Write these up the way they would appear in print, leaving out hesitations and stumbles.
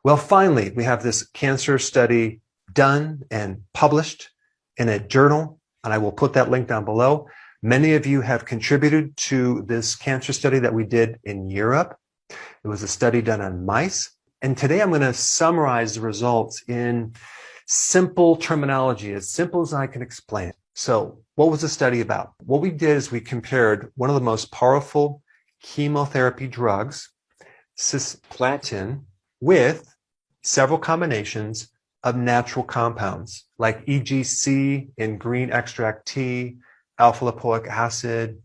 Well, finally, we have this cancer study done and published in a journal, and I will put that link down below. Many of you have contributed to this cancer study that we did in Europe. It was a study done on mice. And today I'm going to summarize the results in simple terminology, as simple as I can explain it. So what was the study about? What we did is we compared one of the most powerful chemotherapy drugs, cisplatin, with several combinations of natural compounds like EGC in green extract tea, alpha-lipoic acid,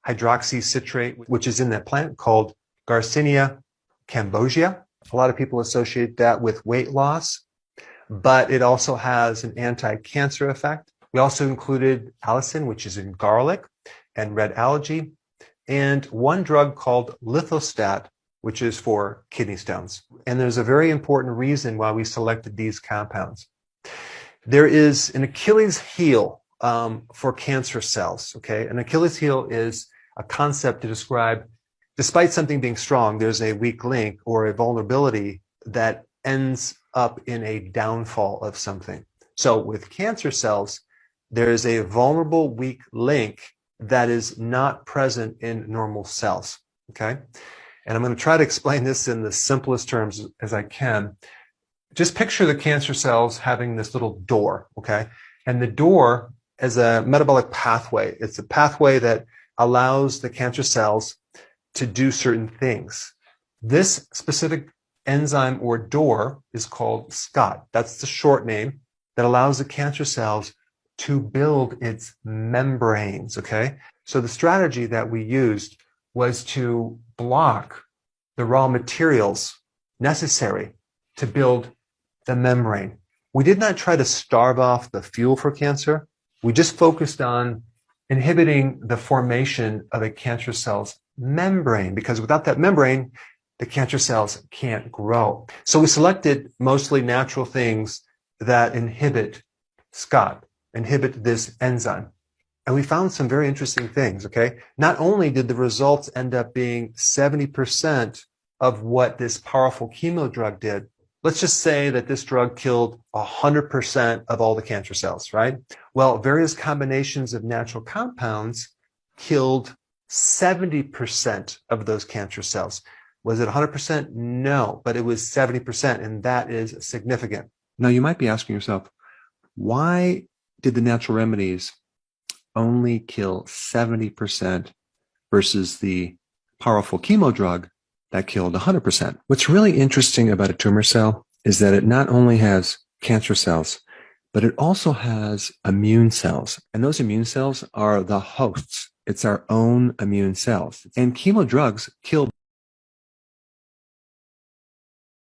hydroxycitrate, which is in that plant called Garcinia cambogia. A lot of people associate that with weight loss, but it also has an anti-cancer effect. We also included allicin, which is in garlic and red algae, and one drug called lithostat, which is for kidney stones. And there's a very important reason why we selected these compounds. There is an Achilles heel for cancer cells, okay? An Achilles heel is a concept to describe, despite something being strong, there's a weak link or a vulnerability that ends up in a downfall of something. So with cancer cells, there is a vulnerable weak link that is not present in normal cells, okay? And I'm going to try to explain this in the simplest terms as I can. Just picture the cancer cells having this little door, okay? And the door is a metabolic pathway. It's a pathway that allows the cancer cells to do certain things. This specific enzyme or door is called SCOT. That's the short name that allows the cancer cells to build its membranes, okay? So the strategy that we used was to block the raw materials necessary to build the membrane. We did not try to starve off the fuel for cancer. We just focused on inhibiting the formation of a cancer cell's membrane, because without that membrane, the cancer cells can't grow. So we selected mostly natural things that inhibit SCOT, inhibit this enzyme. And we found some very interesting things, okay? Not only did the results end up being 70% of what this powerful chemo drug did, let's just say that this drug killed 100% of all the cancer cells, right? Well, various combinations of natural compounds killed 70% of those cancer cells. Was it 100%? No, but it was 70%, and that is significant. Now, you might be asking yourself, why did the natural remedies only kill 70% versus the powerful chemo drug that killed 100%. What's really interesting about a tumor cell is that it not only has cancer cells, but it also has immune cells. And those immune cells are the hosts. It's our own immune cells. And chemo drugs kill